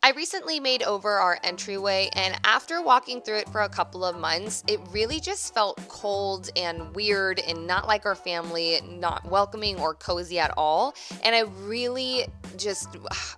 I recently made over our entryway, and after walking through it for a couple of months, it really just felt cold and weird and not like our family, not welcoming or cozy at all. And I really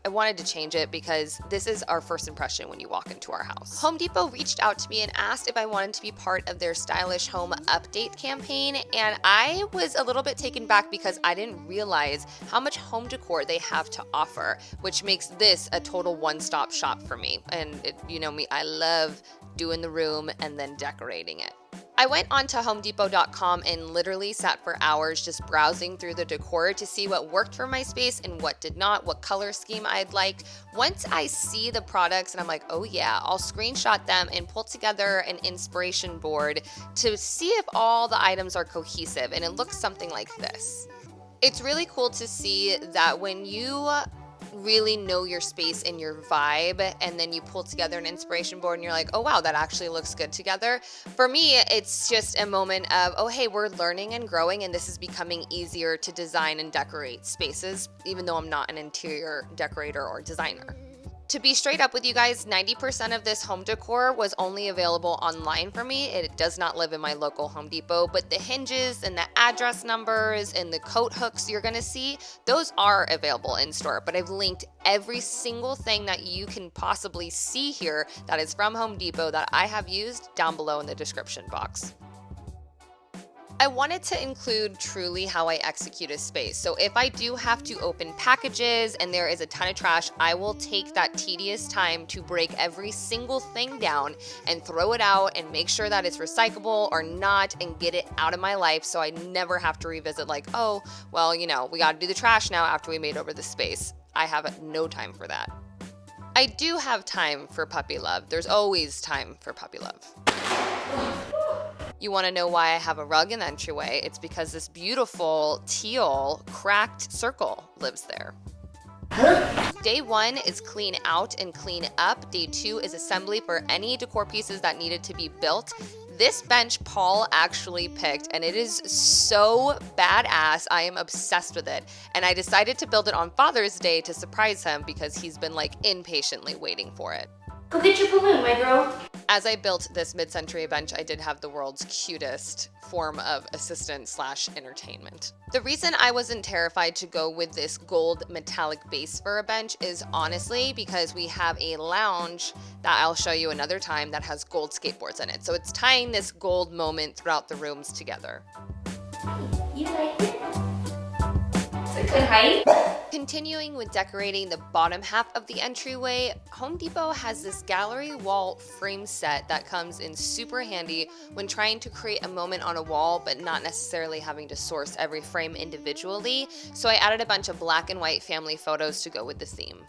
I wanted to change it because this is our first impression when you walk into our house. Home Depot reached out to me and asked if I wanted to be part of their stylish home update campaign, and I was a little bit taken back because I didn't realize how much home decor they have to offer, which makes this a total one-stop shop for me. And you know me, I love doing the room and then decorating it. I went onto homedepot.com and literally sat for hours just browsing through the decor to see what worked for my space and what did not, what color scheme I'd like. Once I see the products and I'm like, oh yeah, I'll screenshot them and pull together an inspiration board to see if all the items are cohesive, and it looks something like this. It's really cool to see that when you really know your space and your vibe, and then you pull together an inspiration board and you're like, oh wow, that actually looks good together. For me, it's just a moment of, oh hey, we're learning and growing, and this is becoming easier to design and decorate spaces, even though I'm not an interior decorator or designer. To be straight up with you guys, 90% of this home decor was only available online for me. It does not live in my local Home Depot, but the hinges and the address numbers and the coat hooks you're gonna see, those are available in store. But I've linked every single thing that you can possibly see here that is from Home Depot that I have used down below in the description box. I wanted to include truly how I execute a space. So if I do have to open packages and there is a ton of trash, I will take that tedious time to break every single thing down and throw it out and make sure that it's recyclable or not and get it out of my life, so I never have to revisit like, oh, well, you know, we gotta do the trash now after we made over the space. I have no time for that. I do have time for puppy love. There's always time for puppy love. You want to know why I have a rug in the entryway? It's because this beautiful teal cracked circle lives there. Day 1 is clean out and clean up. Day 2 is assembly for any decor pieces that needed to be built. This bench Paul actually picked, and it is so badass. I am obsessed with it. And I decided to build it on Father's Day to surprise him because he's been like impatiently waiting for it. Go get your balloon, my girl. As I built this mid-century bench, I did have the world's cutest form of assistant/entertainment. The reason I wasn't terrified to go with this gold metallic base for a bench is honestly because we have a lounge that I'll show you another time that has gold skateboards in it. So it's tying this gold moment throughout the rooms together. You like it? It's a good height. Continuing with decorating the bottom half of the entryway, Home Depot has this gallery wall frame set that comes in super handy when trying to create a moment on a wall but not necessarily having to source every frame individually. So I added a bunch of black and white family photos to go with the theme.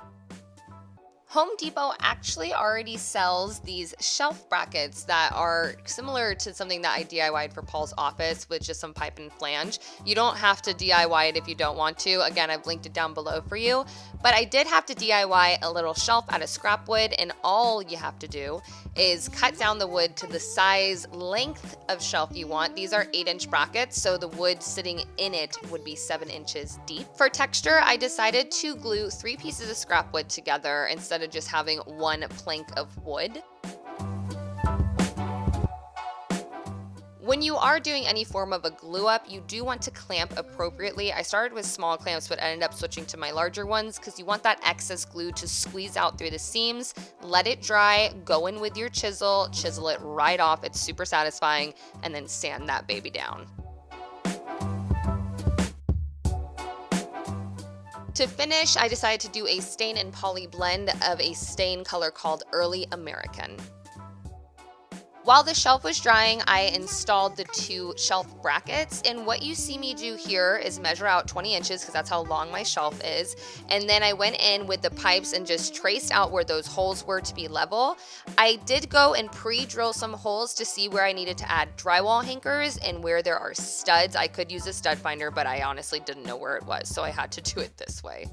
Home Depot actually already sells these shelf brackets that are similar to something that I DIY'd for Paul's office with just some pipe and flange. You don't have to DIY it if you don't want to. Again, I've linked it down below for you. But I did have to DIY a little shelf out of scrap wood, and all you have to do is cut down the wood to the size length of shelf you want. These are 8-inch brackets, so the wood sitting in it would be 7 inches deep. For texture, I decided to glue 3 pieces of scrap wood together instead of just having one plank of wood. When you are doing any form of a glue up, you do want to clamp appropriately. I started with small clamps but ended up switching to my larger ones because you want that excess glue to squeeze out through the seams. Let it dry, go in with your chisel it right off. It's super satisfying, and then sand that baby down. To finish, I decided to do a stain and poly blend of a stain color called Early American. While the shelf was drying, I installed the 2 shelf brackets, and what you see me do here is measure out 20 inches because that's how long my shelf is, and then I went in with the pipes and just traced out where those holes were to be level. I did go and pre-drill some holes to see where I needed to add drywall anchors and where there are studs. I could use a stud finder, but I honestly didn't know where it was, so I had to do it this way.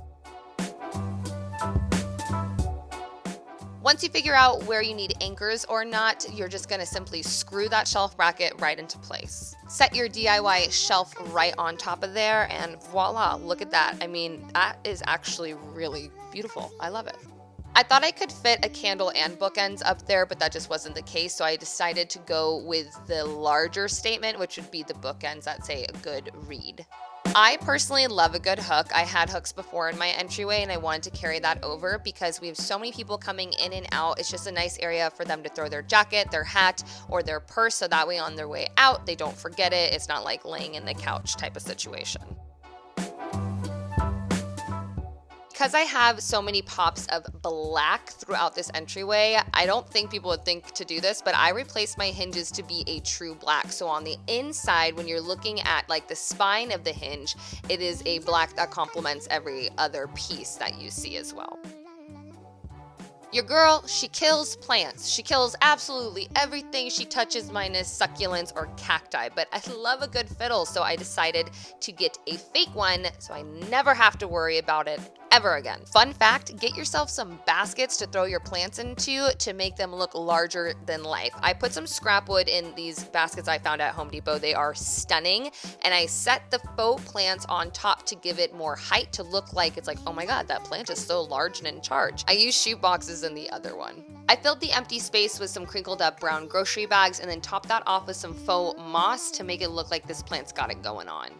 Once you figure out where you need anchors or not, you're just gonna simply screw that shelf bracket right into place. Set your DIY shelf right on top of there, and voila, look at that. I mean, that is actually really beautiful. I love it. I thought I could fit a candle and bookends up there, but that just wasn't the case, so I decided to go with the larger statement, which would be the bookends that say a good read. I personally love a good hook. I had hooks before in my entryway and I wanted to carry that over because we have so many people coming in and out. It's just a nice area for them to throw their jacket, their hat, or their purse, so that way on their way out, they don't forget it. It's not like laying in the couch type of situation. Because I have so many pops of black throughout this entryway, I don't think people would think to do this, but I replaced my hinges to be a true black. So on the inside, when you're looking at like the spine of the hinge, it is a black that complements every other piece that you see as well. Your girl, she kills plants. She kills absolutely everything she touches minus succulents or cacti, but I love a good fiddle, so I decided to get a fake one so I never have to worry about it ever again. Fun fact, get yourself some baskets to throw your plants into to make them look larger than life. I put some scrap wood in these baskets I found at Home Depot. They are stunning, and I set the faux plants on top to give it more height to look like it's like, oh my god, that plant is so large and in charge. I used shoe boxes in the other one. I filled the empty space with some crinkled up brown grocery bags and then topped that off with some faux moss to make it look like this plant's got it going on.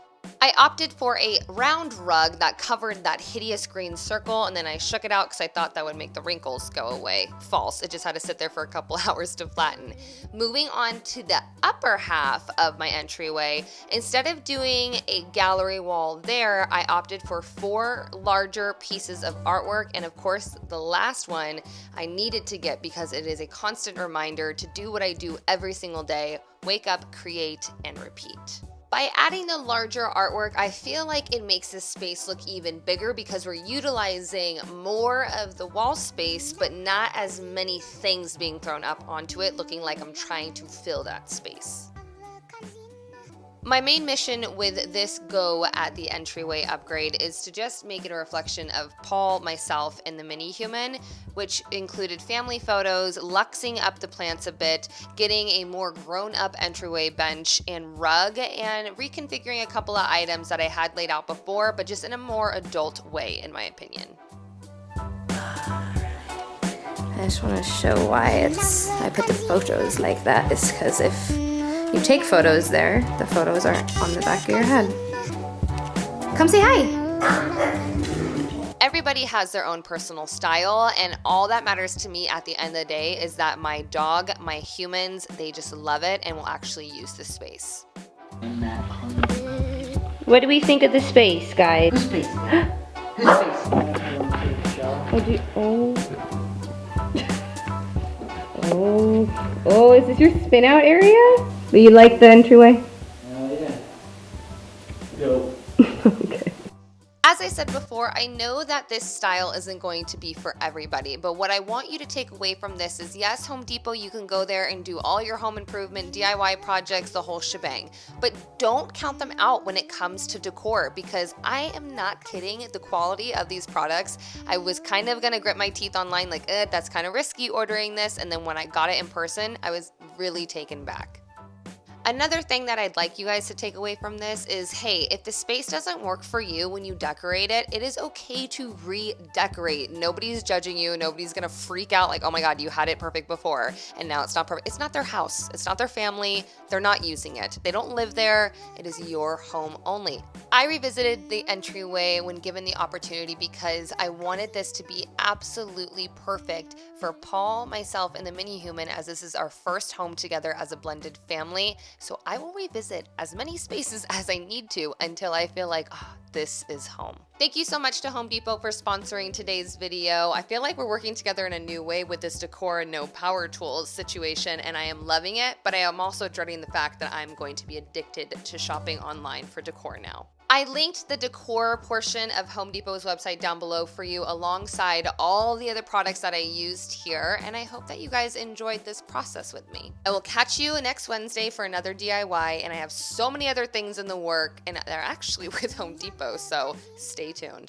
I opted for a round rug that covered that hideous green circle, and then I shook it out because I thought that would make the wrinkles go away. False, it just had to sit there for a couple hours to flatten. Moving on to the upper half of my entryway, instead of doing a gallery wall there, I opted for 4 larger pieces of artwork, and of course the last one I needed to get because it is a constant reminder to do what I do every single day: wake up, create, and repeat. By adding the larger artwork, I feel like it makes this space look even bigger because we're utilizing more of the wall space, but not as many things being thrown up onto it, looking like I'm trying to fill that space. My main mission with this go at the entryway upgrade is to just make it a reflection of Paul, myself, and the mini human, which included family photos, luxing up the plants a bit, getting a more grown-up entryway bench and rug, and reconfiguring a couple of items that I had laid out before, but just in a more adult way, in my opinion. I just want to show why I put the photos like that. Is because if you take photos there, the photos are on the back of your head. Come say hi. Everybody has their own personal style, and all that matters to me at the end of the day is that my dog, my humans, they just love it and will actually use the space. What do we think of the space, guys? Whose space? Whose space? Oh, is this your spin out area? Do you like the entryway? Yeah. Go. Okay. As I said before, I know that this style isn't going to be for everybody, but what I want you to take away from this is, yes, Home Depot, you can go there and do all your home improvement, DIY projects, the whole shebang, but don't count them out when it comes to decor, because I am not kidding, the quality of these products, I was kind of gonna grit my teeth online, like, that's kind of risky ordering this, and then when I got it in person, I was really taken back. Another thing that I'd like you guys to take away from this is, hey, if the space doesn't work for you when you decorate it, it is okay to redecorate. Nobody's judging you. Nobody's gonna freak out like, oh my God, you had it perfect before and now it's not perfect. It's not their house. It's not their family. They're not using it. They don't live there. It is your home only. I revisited the entryway when given the opportunity because I wanted this to be absolutely perfect for Paul, myself, and the mini human, as this is our first home together as a blended family. So I will revisit as many spaces as I need to until I feel like, this is home. Thank you so much to Home Depot for sponsoring today's video. I feel like we're working together in a new way with this decor and no power tools situation, and I am loving it, but I am also dreading the fact that I'm going to be addicted to shopping online for decor now. I linked the decor portion of Home Depot's website down below for you alongside all the other products that I used here, and I hope that you guys enjoyed this process with me. I will catch you next Wednesday for another DIY, and I have so many other things in the work, and they're actually with Home Depot, so stay tuned.